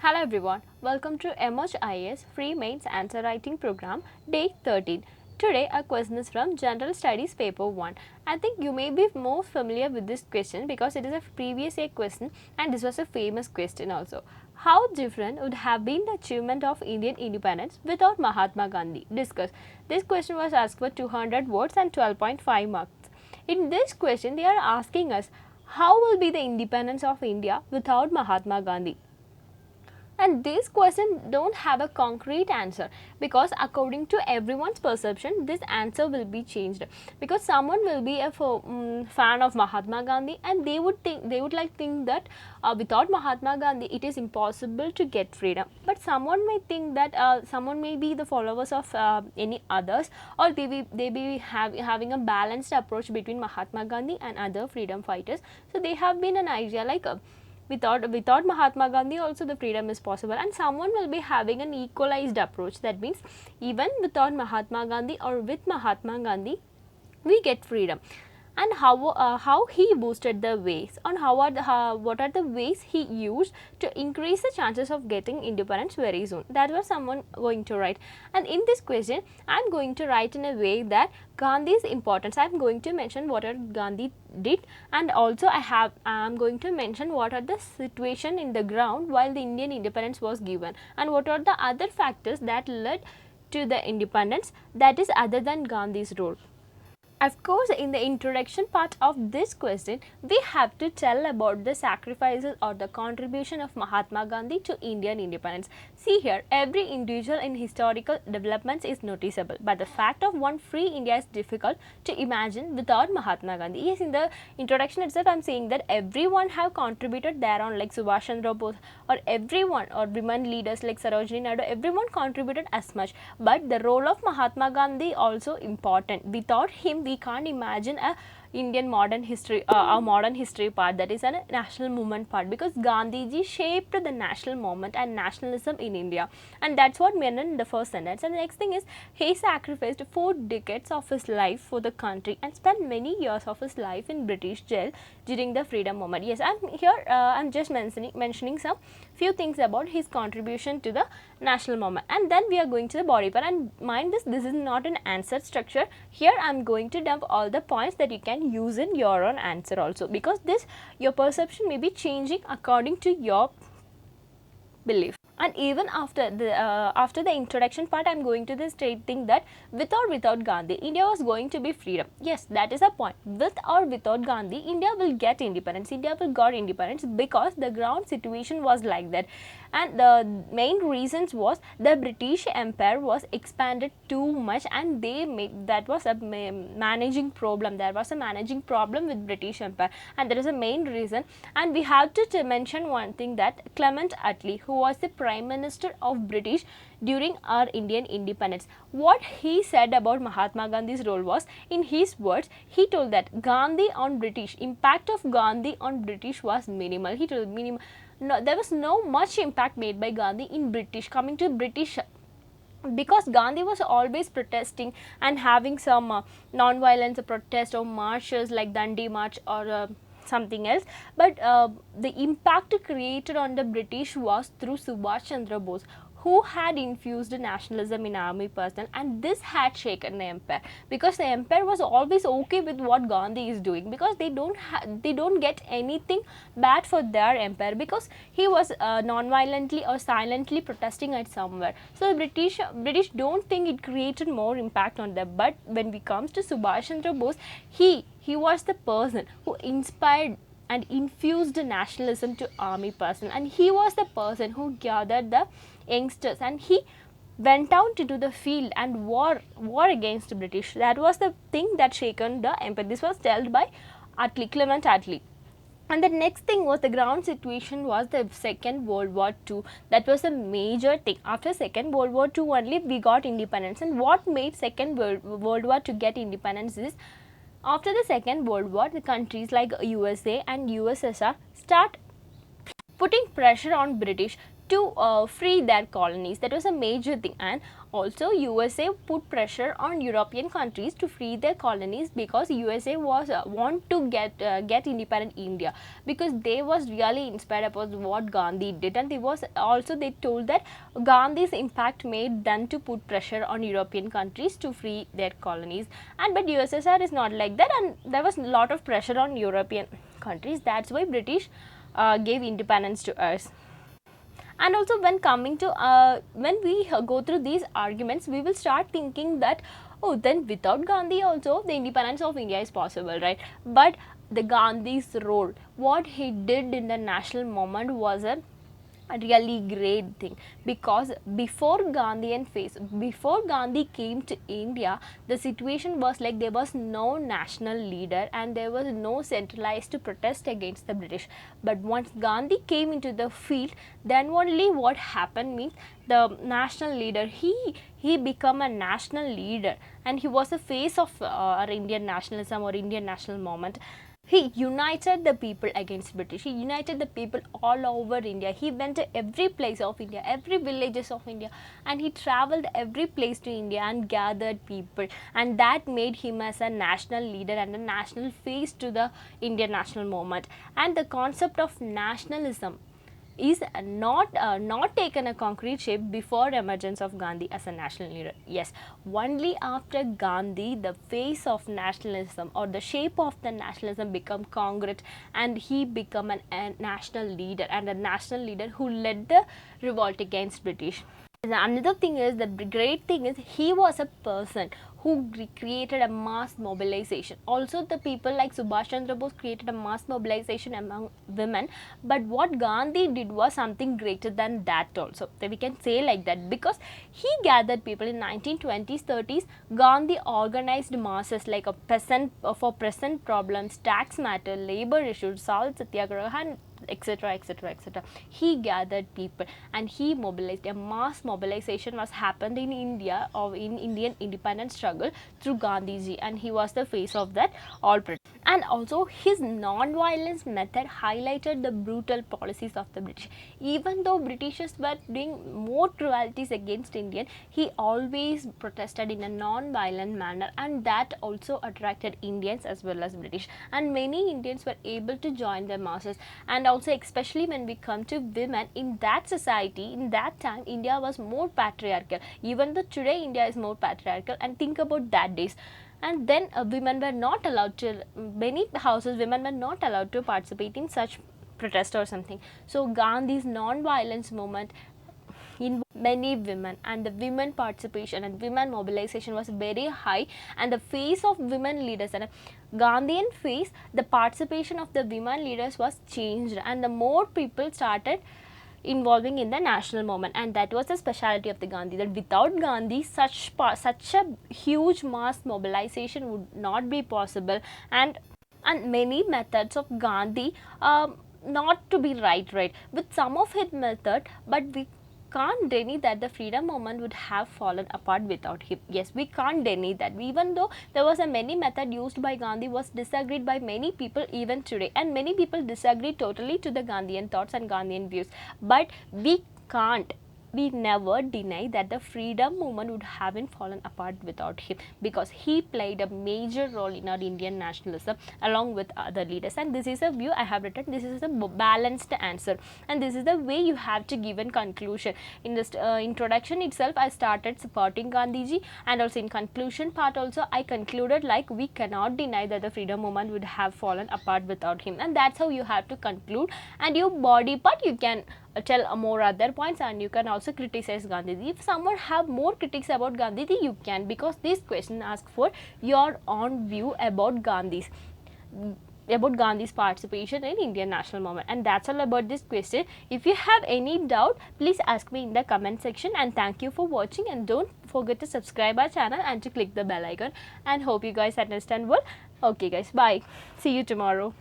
Hello everyone, welcome to IAS Free Mains Answer Writing Program, Day 13. Today our question is from General Studies Paper 1. I think you may be more familiar with this question because it is a previous year question and this was a famous question also. How different would have been the achievement of Indian independence without Mahatma Gandhi? Discuss. This question was asked for 200 words and 12.5 marks. In this question they are asking us, how will be the independence of India without Mahatma Gandhi? And these questions don't have a concrete answer because according to everyone's perception this answer will be changed, because someone will be a fan of Mahatma Gandhi and they would think that without Mahatma Gandhi it is impossible to get freedom, but someone may think that someone may be the followers of any others, or they be having a balanced approach between Mahatma Gandhi and other freedom fighters. So they have been an idea like without Mahatma Gandhi also the freedom is possible, and someone will be having an equalized approach. That means even without Mahatma Gandhi or with Mahatma Gandhi we get freedom. And how he boosted the ways, and what are the ways he used to increase the chances of getting independence very soon. That was someone going to write. And in this question I am going to write in a way that Gandhi's importance, I am going to mention what Gandhi did, and also I am going to mention what are the situation in the ground while the Indian independence was given, and what are the other factors that led to the independence, that is other than Gandhi's role. Of course, in the introduction part of this question, we have to tell about the sacrifices or the contribution of Mahatma Gandhi to Indian independence. See here, every individual in historical developments is noticeable, but the fact of one free India is difficult to imagine without Mahatma Gandhi. Yes, in the introduction itself, I am saying that everyone have contributed thereon, like Subhash Chandra Bose, or everyone, or women leaders like Sarojini Naidu, everyone contributed as much. But the role of Mahatma Gandhi also important. Without him, we can't imagine a Indian modern history, a modern history part, that is a national movement part, because Gandhiji shaped the national movement and nationalism in India, and that's what meant in the first sentence. And the next thing is, he sacrificed 4 decades of his life for the country and spent many years of his life in British jail during the freedom movement. Yes, I'm just mentioning some few things about his contribution to the national movement, and then we are going to the body part. And mind this is not an answer structure. Here I am going to dump all the points that you can use in your own answer also, because this your perception may be changing according to your belief. And even after the introduction part, I am going to the stating that without Gandhi, India was going to be freedom. Yes, that is a point. With or without Gandhi, India will get independence. India will got independence because the ground situation was like that. And the main reasons was the British Empire was expanded too much, and that was a managing problem. There was a managing problem with British Empire, and that is a main reason. And we have to mention one thing, that Clement Attlee, who was the Prime Minister of British during our Indian independence, what he said about Mahatma Gandhi's role was, in his words, he told that Gandhi on British, impact of Gandhi on British was minimal. He told minimal. No, there was no much impact made by Gandhi in British, coming to British, because Gandhi was always protesting and having some non-violence protest or marches like Dandi March or something else. But the impact created on the British was through Subhash Chandra Bose, who had infused nationalism in army personnel, and this had shaken the empire, because the empire was always okay with what Gandhi is doing, because they don't get anything bad for their empire, because he was non-violently or silently protesting at somewhere. So the British don't think it created more impact on them. But when it comes to Subhash Chandra Bose, he was the person who inspired and infused nationalism to army personnel, and he was the person who gathered the youngsters, and he went out into the field and war against British. That was the thing that shaken the empire. This was told by Clement Attlee. And the next thing was, the ground situation was the Second World War II. That was a major thing. After Second World War II only we got independence. And what made Second World War to get independence is, after the Second World War, the countries like USA and USSR start putting pressure on British to free their colonies. That was a major thing. And also USA put pressure on European countries to free their colonies, because USA was want to get independent India, because they was really inspired about what Gandhi did, and they told that Gandhi's impact made them to put pressure on European countries to free their colonies. And but USSR is not like that, and there was a lot of pressure on European countries. That's why British gave independence to us. And also, when coming to when we go through these arguments, we will start thinking that, oh, then without Gandhi also the independence of India is possible, right? But the Gandhi's role, what he did in the national movement was a really great thing, because before Gandhi came to India, the situation was like there was no national leader and there was no centralized to protest against the British. But once Gandhi came into the field, then only what happened means the national leader, he became a national leader, and he was the face of our Indian nationalism or Indian national movement. He united the people against British. He united the people all over India. He went to every place of India, every villages of India, and he traveled every place to India and gathered people, and that made him as a national leader and a national face to the Indian national movement. And the concept of nationalism is not taken a concrete shape before emergence of Gandhi as a national leader. Yes, only after Gandhi the face of nationalism or the shape of the nationalism become concrete, and he become a national leader, and a national leader who led the revolt against British. Another thing is, the great thing is, he was a person who created a mass mobilization. Also, the people like Subhash Chandra Bose created a mass mobilization among women. But what Gandhi did was something greater than that also. So we can say like that, because he gathered people in 1920s, 30s. Gandhi organized masses like for present problems, tax matter, labor issues, salt satyagraha, and etc, etc, etc. He gathered people and he mobilized. A mass mobilization was happened in India, or in Indian independence struggle, through Gandhiji, and he was the face of that all. And also, his non-violence method highlighted the brutal policies of the British. Even though Britishers were doing more cruelties against Indian, he always protested in a non-violent manner, and that also attracted Indians as well as British. And many Indians were able to join the masses. And also, especially when we come to women, in that society, in that time, India was more patriarchal. Even though today India is more patriarchal, and think about that days. And then women were not allowed to, many houses women were not allowed to participate in such protest or something. So Gandhi's non-violence movement in many women, and the women participation and women mobilization was very high, and the face of women leaders and Gandhian face, the participation of the women leaders was changed, and the more people started involving in the national movement. And that was the speciality of the Gandhi, that without Gandhi such a huge mass mobilization would not be possible. And many methods of Gandhi not to be right with some of his method, but we can't deny that the freedom movement would have fallen apart without him. Yes, we can't deny that, even though there was a many method used by Gandhi was disagreed by many people even today, and many people disagree totally to the Gandhian thoughts and Gandhian views. But we never deny that the freedom movement would haven't fallen apart without him, because he played a major role in our Indian nationalism along with other leaders. And this is a view I have written. This is a balanced answer, and this is the way you have to give a conclusion. In this introduction itself, I started supporting Gandhiji, and also in conclusion part also I concluded like we cannot deny that the freedom movement would have fallen apart without him, and that's how you have to conclude. And your body part, you can tell more other points, and you can also criticize Gandhiji. If someone have more critics about Gandhiji, you can, because this question asks for your own view about Gandhi's participation in Indian national movement. And that's all about this question. If you have any doubt, please ask me in the comment section, and thank you for watching, and don't forget to subscribe our channel and to click the bell icon, and hope you guys understand well. Okay guys, bye, see you tomorrow.